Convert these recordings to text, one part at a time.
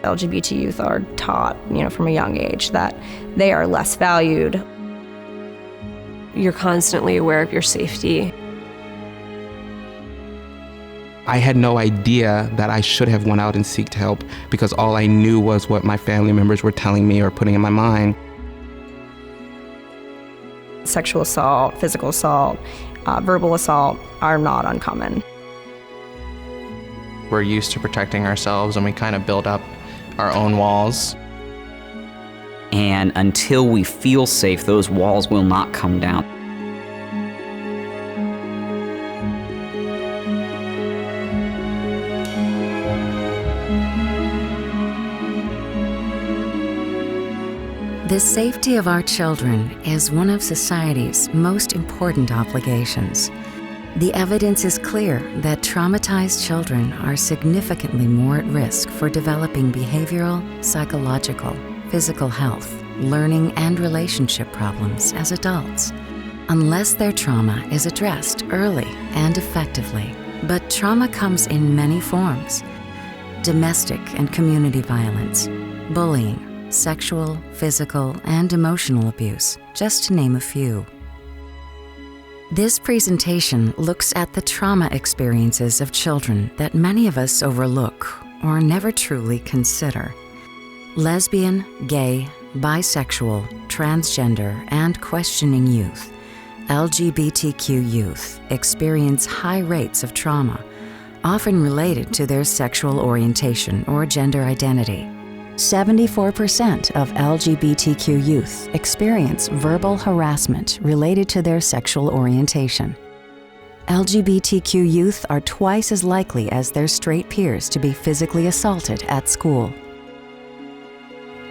LGBT youth are taught, from a young age that they are less valued. You're constantly aware of your safety. I had no idea that I should have went out and sought help because all I knew was what my family members were telling me or putting in my mind. Sexual assault, physical assault, verbal assault are not uncommon. We're used to protecting ourselves and we kind of build up our own walls. And until we feel safe, those walls will not come down. The safety of our children is one of society's most important obligations. The evidence is clear that traumatized children are significantly more at risk for developing behavioral, psychological, physical health, learning, and relationship problems as adults, unless their trauma is addressed early and effectively. But trauma comes in many forms: domestic and community violence, bullying, sexual, physical, and emotional abuse, just to name a few. This presentation looks at the trauma experiences of children that many of us overlook or never truly consider. Lesbian, gay, bisexual, transgender, and questioning youth, LGBTQ youth, experience high rates of trauma, often related to their sexual orientation or gender identity. 74% of LGBTQ youth experience verbal harassment related to their sexual orientation. LGBTQ youth are twice as likely as their straight peers to be physically assaulted at school.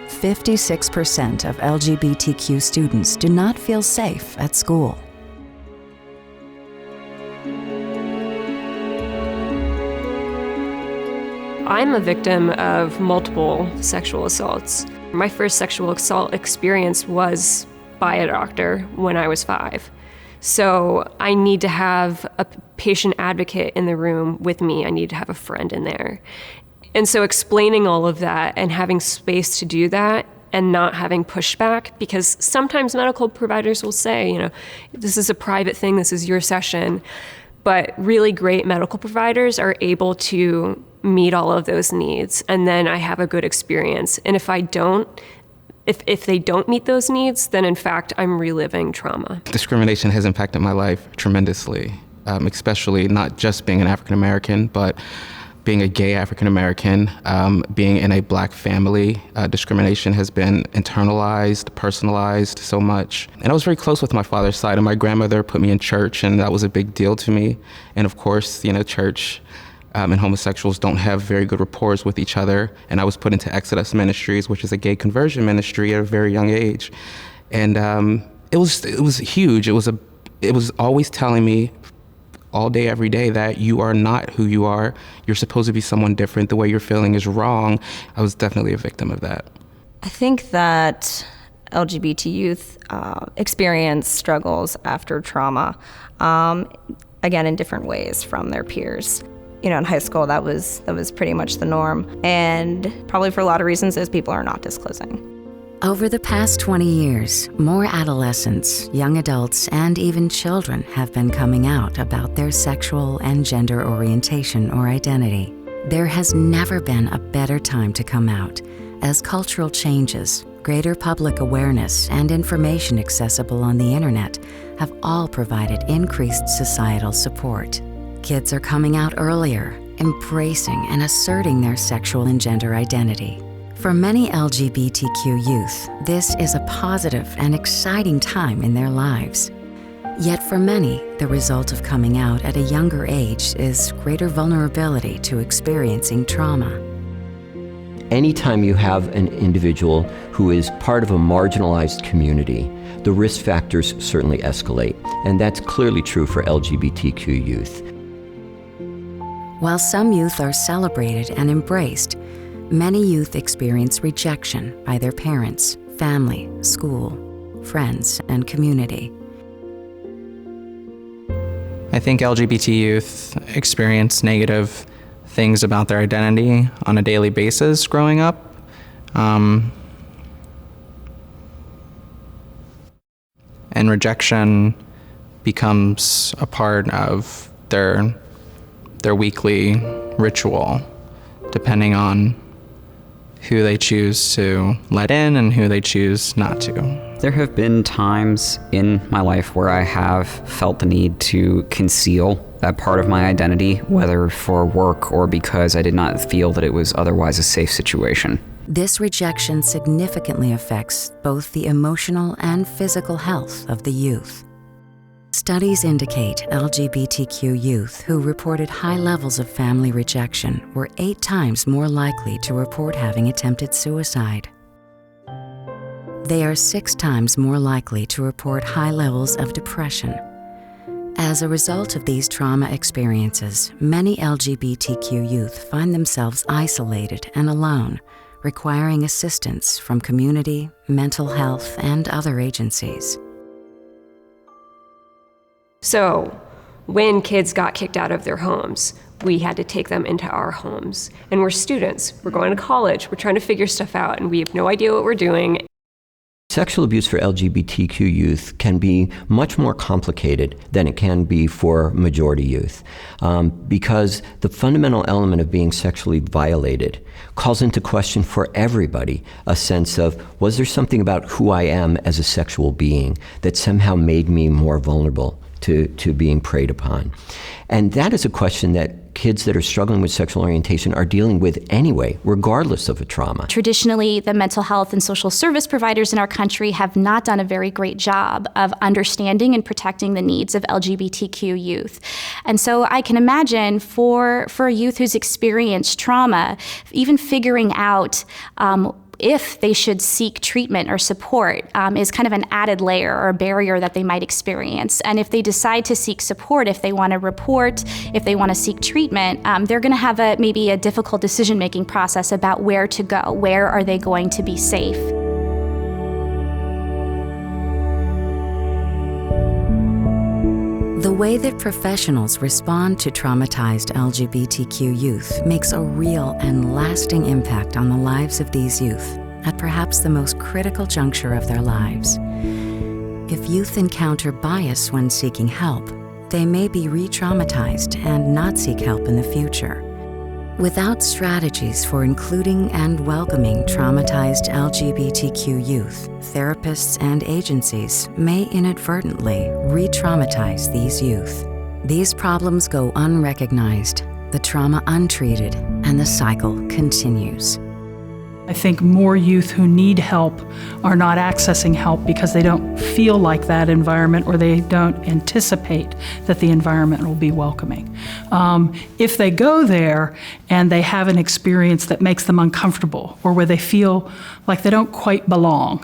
56% of LGBTQ students do not feel safe at school. I'm a victim of multiple sexual assaults. My first sexual assault experience was by a doctor when I was 5. So I need to have a patient advocate in the room with me. I need to have a friend in there. And so explaining all of that and having space to do that and not having pushback, because sometimes medical providers will say, this is a private thing, this is your session. But really great medical providers are able to meet all of those needs, and then I have a good experience. And if they don't meet those needs, then in fact, I'm reliving trauma. Discrimination has impacted my life tremendously, especially not just being an African American, but being a gay African American, being in a Black family. Discrimination has been internalized, personalized so much. And I was very close with my father's side, and my grandmother put me in church, and that was a big deal to me. And of course, church and homosexuals don't have very good rapport with each other. And I was put into Exodus Ministries, which is a gay conversion ministry, at a very young age. And it was huge. It was always telling me all day, every day, that you are not who you are. You're supposed to be someone different. The way you're feeling is wrong. I was definitely a victim of that. I think that LGBT youth experience struggles after trauma, again, in different ways from their peers. In high school, that was pretty much the norm. And probably for a lot of reasons is people are not disclosing. Over the past 20 years, more adolescents, young adults, and even children have been coming out about their sexual and gender orientation or identity. There has never been a better time to come out, as cultural changes, greater public awareness, and information accessible on the internet have all provided increased societal support. Kids are coming out earlier, embracing and asserting their sexual and gender identity. For many LGBTQ youth, this is a positive and exciting time in their lives. Yet for many, the result of coming out at a younger age is greater vulnerability to experiencing trauma. Anytime you have an individual who is part of a marginalized community, the risk factors certainly escalate, and that's clearly true for LGBTQ youth. While some youth are celebrated and embraced, many youth experience rejection by their parents, family, school, friends, and community. I think LGBT youth experience negative things about their identity on a daily basis growing up. And rejection becomes a part of their weekly ritual, depending on who they choose to let in and who they choose not to. There have been times in my life where I have felt the need to conceal that part of my identity, whether for work or because I did not feel that it was otherwise a safe situation. This rejection significantly affects both the emotional and physical health of the youth. Studies indicate LGBTQ youth who reported high levels of family rejection were 8 times more likely to report having attempted suicide. They are 6 times more likely to report high levels of depression. As a result of these trauma experiences, many LGBTQ youth find themselves isolated and alone, requiring assistance from community, mental health, and other agencies. So when kids got kicked out of their homes, we had to take them into our homes. And we're students, we're going to college, we're trying to figure stuff out, and we have no idea what we're doing. Sexual abuse for LGBTQ youth can be much more complicated than it can be for majority youth, because the fundamental element of being sexually violated calls into question for everybody a sense of, was there something about who I am as a sexual being that somehow made me more vulnerable to being preyed upon? And that is a question that kids that are struggling with sexual orientation are dealing with anyway, regardless of a trauma. Traditionally, the mental health and social service providers in our country have not done a very great job of understanding and protecting the needs of LGBTQ youth. And so I can imagine for a youth who's experienced trauma, even figuring out if they should seek treatment or support is kind of an added layer or a barrier that they might experience. And if they decide to seek support, if they want to report, if they want to seek treatment, they're going to have maybe a difficult decision-making process about where to go. Where are they going to be safe? The way that professionals respond to traumatized LGBTQ youth makes a real and lasting impact on the lives of these youth at perhaps the most critical juncture of their lives. If youth encounter bias when seeking help, they may be re-traumatized and not seek help in the future. Without strategies for including and welcoming traumatized LGBTQ youth, therapists and agencies may inadvertently re-traumatize these youth. These problems go unrecognized, the trauma untreated, and the cycle continues. I think more youth who need help are not accessing help because they don't feel like that environment, or they don't anticipate that the environment will be welcoming. If they go there and they have an experience that makes them uncomfortable, or where they feel like they don't quite belong,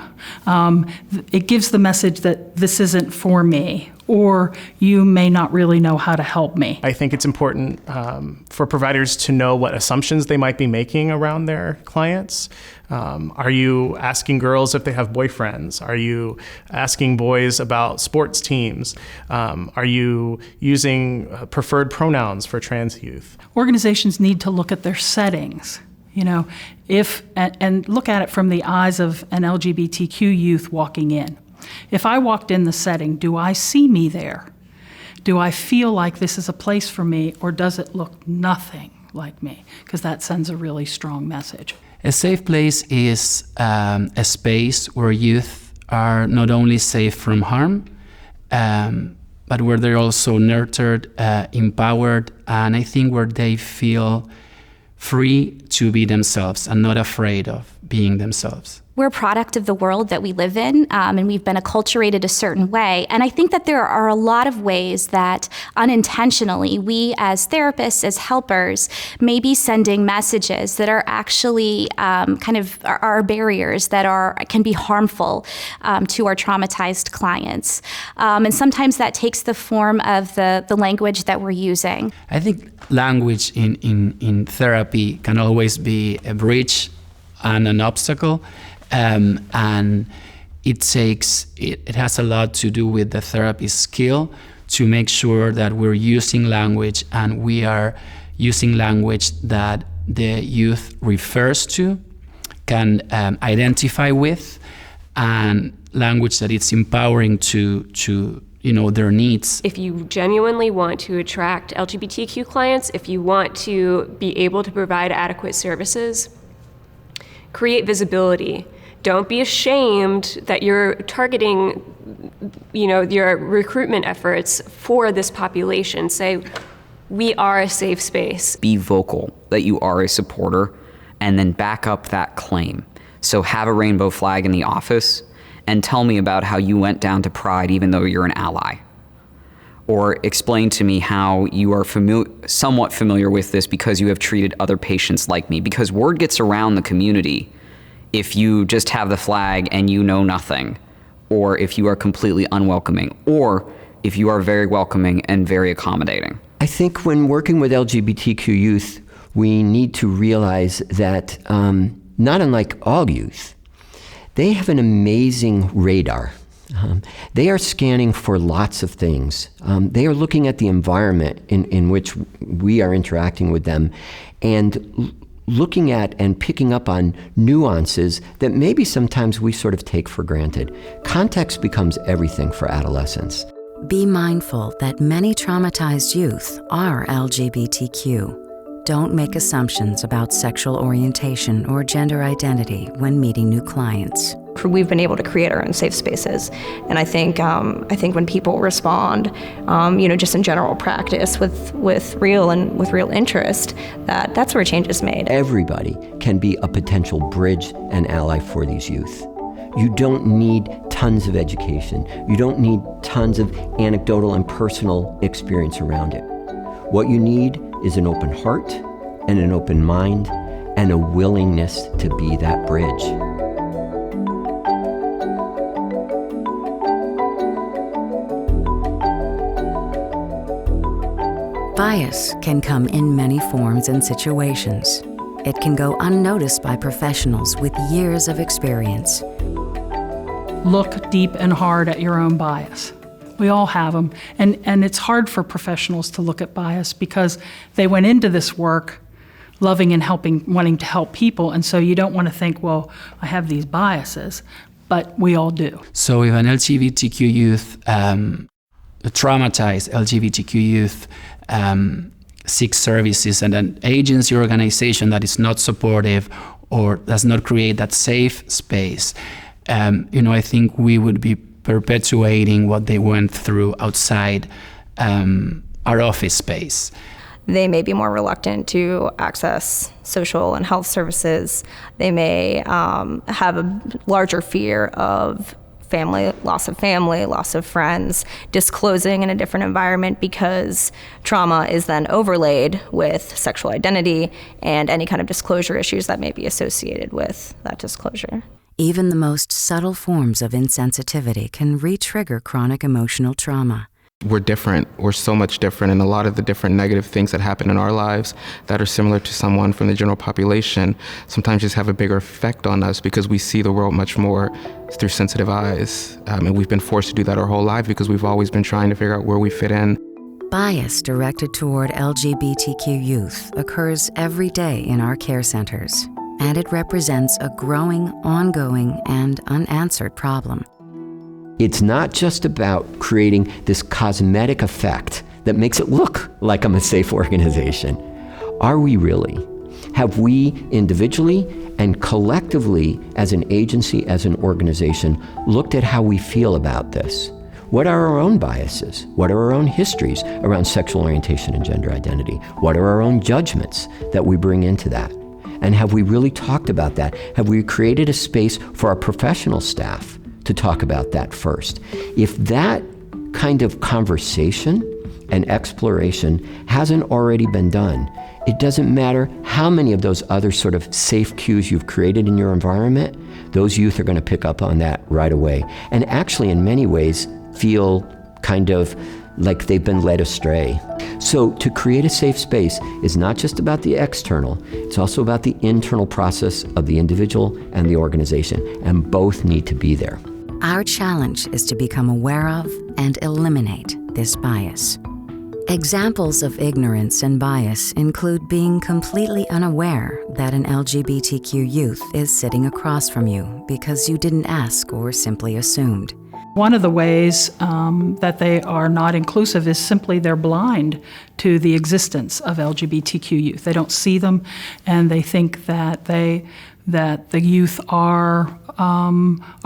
it gives the message that this isn't for me, or you may not really know how to help me. I think it's important for providers to know what assumptions they might be making around their clients. Are you asking girls if they have boyfriends? Are you asking boys about sports teams? Are you using preferred pronouns for trans youth? Organizations need to look at their settings, and look at it from the eyes of an LGBTQ youth walking in. If I walked in the setting, do I see me there? Do I feel like this is a place for me, or does it look nothing like me? Because that sends a really strong message. A safe place is a space where youth are not only safe from harm, but where they're also nurtured, empowered, and I think where they feel free to be themselves and not afraid of being themselves. We're a product of the world that we live in, and we've been acculturated a certain way. And I think that there are a lot of ways that unintentionally we as therapists, as helpers, may be sending messages that are actually are barriers that can be harmful to our traumatized clients. And sometimes that takes the form of the language that we're using. I think language in therapy can always be a bridge and an obstacle. And it has a lot to do with the therapist's skill to make sure that we're using language and we are using language that the youth refers to, can identify with, and language that it's empowering to their needs. If you genuinely want to attract LGBTQ clients, if you want to be able to provide adequate services, create visibility. Don't be ashamed that you're targeting, your recruitment efforts for this population. Say, we are a safe space. Be vocal that you are a supporter, and then back up that claim. So have a rainbow flag in the office and tell me about how you went down to Pride even though you're an ally. Or explain to me how you are somewhat familiar with this because you have treated other patients like me. Because word gets around the community if you just have the flag and you know nothing, or if you are completely unwelcoming, or if you are very welcoming and very accommodating. I think when working with LGBTQ youth, we need to realize that not unlike all youth, they have an amazing radar. They are scanning for lots of things. They are looking at the environment in which we are interacting with them and looking at and picking up on nuances that maybe sometimes we sort of take for granted. Context becomes everything for adolescents. Be mindful that many traumatized youth are LGBTQ. Don't make assumptions about sexual orientation or gender identity when meeting new clients. We've been able to create our own safe spaces, and I think when people respond, just in general practice with real interest, that's where change is made. Everybody can be a potential bridge and ally for these youth. You don't need tons of education. You don't need tons of anecdotal and personal experience around it. What you need is an open heart and an open mind and a willingness to be that bridge. Bias can come in many forms and situations. It can go unnoticed by professionals with years of experience. Look deep and hard at your own bias. We all have them, and it's hard for professionals to look at bias because they went into this work loving and helping, wanting to help people, and so you don't want to think, well, I have these biases, but we all do. So if an LGBTQ youth, a traumatized LGBTQ youth, seeks services and an agency or organization that is not supportive or does not create that safe space, I think we would be perpetuating what they went through outside our office space. They may be more reluctant to access social and health services. They may have a larger fear of loss of friends, disclosing in a different environment because trauma is then overlaid with sexual identity and any kind of disclosure issues that may be associated with that disclosure. Even the most subtle forms of insensitivity can re-trigger chronic emotional trauma. We're different. We're so much different, and a lot of the different negative things that happen in our lives that are similar to someone from the general population sometimes just have a bigger effect on us because we see the world much more through sensitive eyes. And we've been forced to do that our whole life because we've always been trying to figure out where we fit in. Bias directed toward LGBTQ youth occurs every day in our care centers, and it represents a growing, ongoing, and unanswered problem. It's not just about creating this cosmetic effect that makes it look like I'm a safe organization. Are we really? Have we individually and collectively as an agency, as an organization, looked at how we feel about this? What are our own biases? What are our own histories around sexual orientation and gender identity? What are our own judgments that we bring into that? And have we really talked about that? Have we created a space for our professional staff to talk about that first? If that kind of conversation and exploration hasn't already been done, it doesn't matter how many of those other sort of safe cues you've created in your environment, those youth are going to pick up on that right away. And actually, in many ways, feel kind of like they've been led astray. So to create a safe space is not just about the external, it's also about the internal process of the individual and the organization, and both need to be there. Our challenge is to become aware of and eliminate this bias. Examples of ignorance and bias include being completely unaware that an LGBTQ youth is sitting across from you because you didn't ask or simply assumed. One of the ways that they are not inclusive is simply they're blind to the existence of LGBTQ youth. They don't see them, and they think that the youth are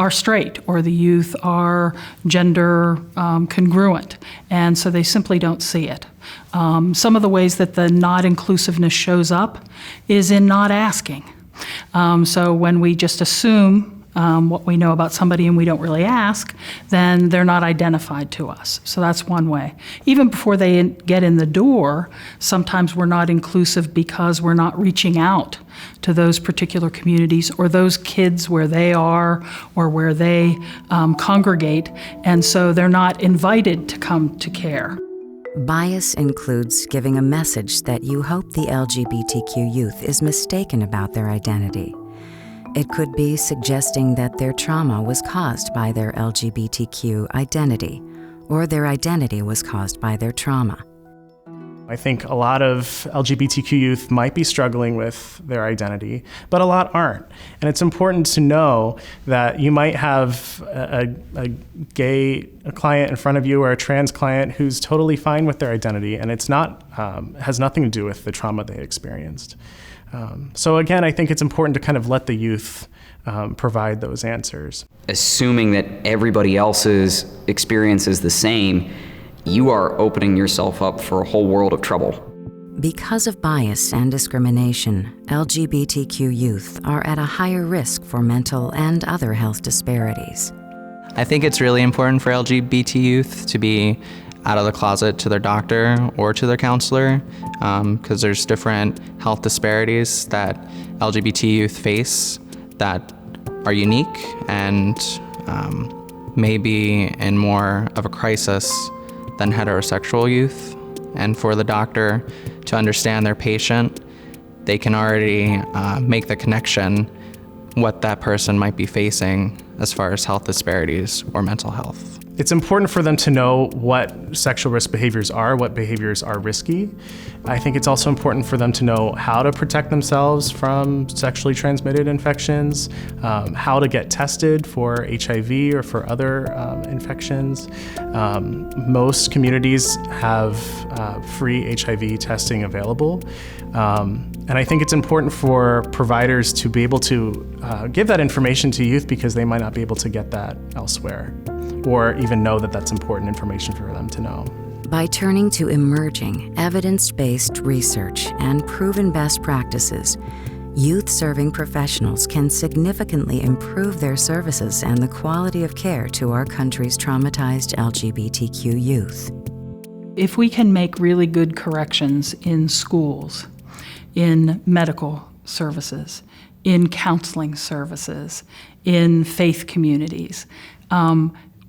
straight, or the youth are gender congruent, and so they simply don't see it. Some of the ways that the not inclusiveness shows up is in not asking. So when we just assume what we know about somebody and we don't really ask, then they're not identified to us. So that's one way. Even before they get in the door, sometimes we're not inclusive because we're not reaching out to those particular communities or those kids where they are or where they congregate, and so they're not invited to come to care. Bias includes giving a message that you hope the LGBTQ youth is mistaken about their identity. It could be suggesting that their trauma was caused by their LGBTQ identity, or their identity was caused by their trauma. I think a lot of LGBTQ youth might be struggling with their identity, but a lot aren't. And it's important to know that you might have a gay client in front of you or a trans client who's totally fine with their identity, and it's not has nothing to do with the trauma they experienced. So again, I think it's important to kind of let the youth provide those answers. Assuming that everybody else's experience is the same, you are opening yourself up for a whole world of trouble. Because of bias and discrimination, LGBTQ youth are at a higher risk for mental and other health disparities. I think it's really important for LGBT youth to be out of the closet to their doctor or to their counselor, because there's different health disparities that LGBT youth face that are unique and maybe in more of a crisis than heterosexual youth. And for the doctor to understand their patient, they can already make the connection what that person might be facing as far as health disparities or mental health. It's important for them to know what sexual risk behaviors are, what behaviors are risky. I think it's also important for them to know how to protect themselves from sexually transmitted infections, how to get tested for HIV or for other infections. Most communities have free HIV testing available. And I think it's important for providers to be able to give that information to youth because they might not be able to get that elsewhere, or even know that that's important information for them to know. By turning to emerging, evidence-based research and proven best practices, youth-serving professionals can significantly improve their services and the quality of care to our country's traumatized LGBTQ youth. If we can make really good corrections in schools, in medical services, in counseling services, in faith communities,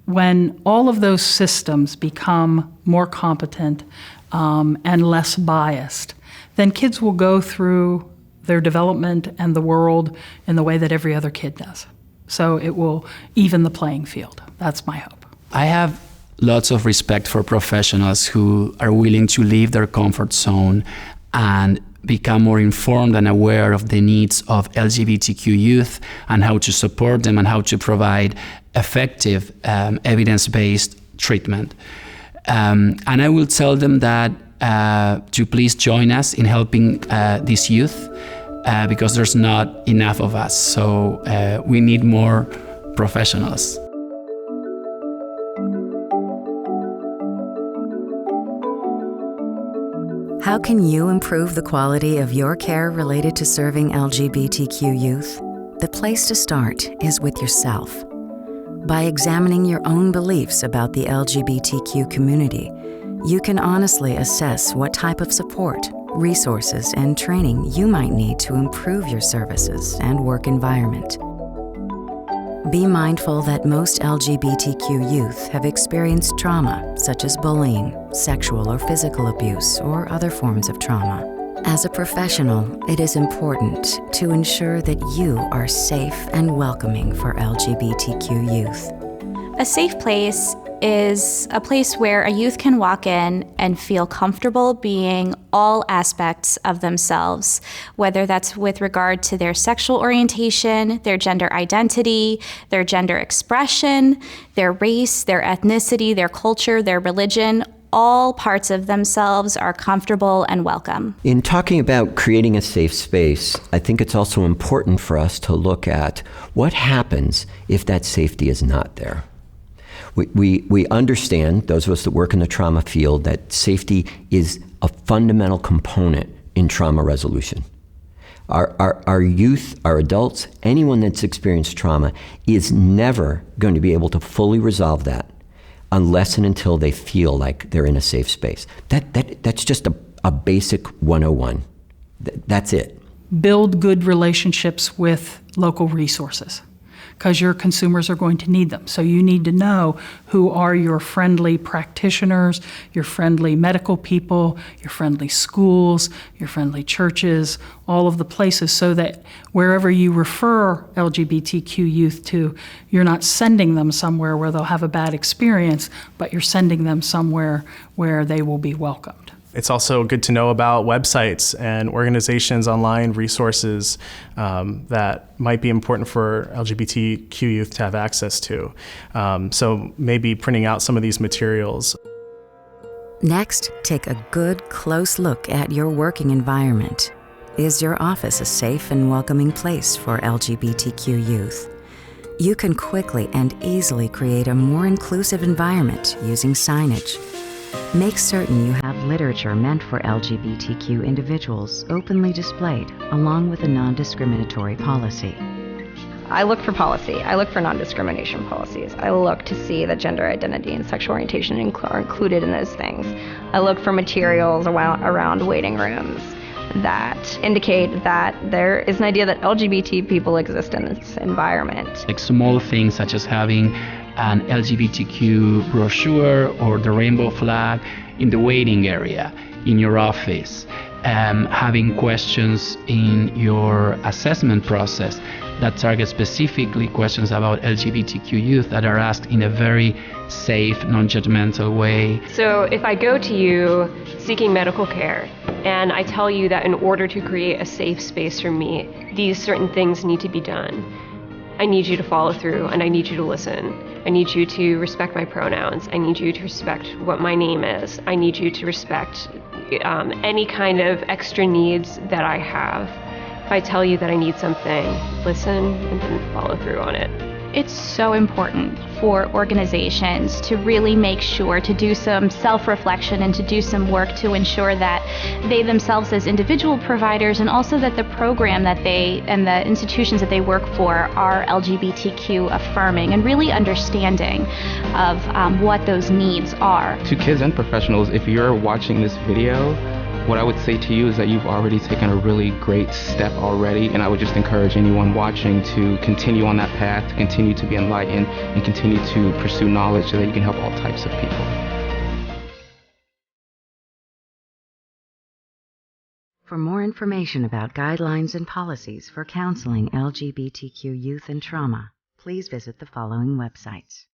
when all of those systems become more competent and less biased, then kids will go through their development and the world in the way that every other kid does. So it will even the playing field. That's my hope. I have lots of respect for professionals who are willing to leave their comfort zone and become more informed and aware of the needs of LGBTQ youth and how to support them and how to provide effective evidence-based treatment. And I will tell them that to please join us in helping these youth because there's not enough of us. So we need more professionals. How can you improve the quality of your care related to serving LGBTQ youth? The place to start is with yourself. By examining your own beliefs about the LGBTQ community, you can honestly assess what type of support, resources, and training you might need to improve your services and work environment. Be mindful that most LGBTQ youth have experienced trauma, such as bullying, sexual or physical abuse, or other forms of trauma. As a professional, it is important to ensure that you are safe and welcoming for LGBTQ youth. A safe place is a place where a youth can walk in and feel comfortable being all aspects of themselves, whether that's with regard to their sexual orientation, their gender identity, their gender expression, their race, their ethnicity, their culture, their religion. All parts of themselves are comfortable and welcome. In talking about creating a safe space, I think it's also important for us to look at what happens if that safety is not there. We understand, those of us that work in the trauma field, that safety is a fundamental component in trauma resolution. Our youth, our adults, anyone that's experienced trauma is never going to be able to fully resolve that unless and until they feel like they're in a safe space. That's just a basic 101. That's it. Build good relationships with local resources, because your consumers are going to need them. So you need to know who are your friendly practitioners, your friendly medical people, your friendly schools, your friendly churches, all of the places, so that wherever you refer LGBTQ youth to, you're not sending them somewhere where they'll have a bad experience, but you're sending them somewhere where they will be welcomed. It's also good to know about websites and organizations, online resources that might be important for LGBTQ youth to have access to. So maybe printing out some of these materials. Next, take a good, close look at your working environment. Is your office a safe and welcoming place for LGBTQ youth? You can quickly and easily create a more inclusive environment using signage. Make certain you have literature meant for LGBTQ individuals openly displayed, along with a non-discriminatory policy. I look for policy. I look for non-discrimination policies. I look to see that gender identity and sexual orientation are included in those things. I look for materials around waiting rooms that indicate that there is an idea that LGBT people exist in this environment. Like small things such as having an LGBTQ brochure or the rainbow flag in the waiting area in your office, having questions in your assessment process that target specifically questions about LGBTQ youth that are asked in a very safe, non-judgmental way. So if I go to you seeking medical care and I tell you that in order to create a safe space for me, these certain things need to be done, I need you to follow through and I need you to listen. I need you to respect my pronouns. I need you to respect what my name is. I need you to respect any kind of extra needs that I have. If I tell you that I need something, listen and then follow through on it. It's so important for organizations to really make sure to do some self-reflection and to do some work to ensure that they themselves as individual providers and also that the program that they and the institutions that they work for are LGBTQ affirming and really understanding of what those needs are. To kids and professionals, if you're watching this video, what I would say to you is that you've already taken a really great step already, and I would just encourage anyone watching to continue on that path, to continue to be enlightened, and continue to pursue knowledge so that you can help all types of people. For more information about guidelines and policies for counseling LGBTQ youth and trauma, please visit the following websites.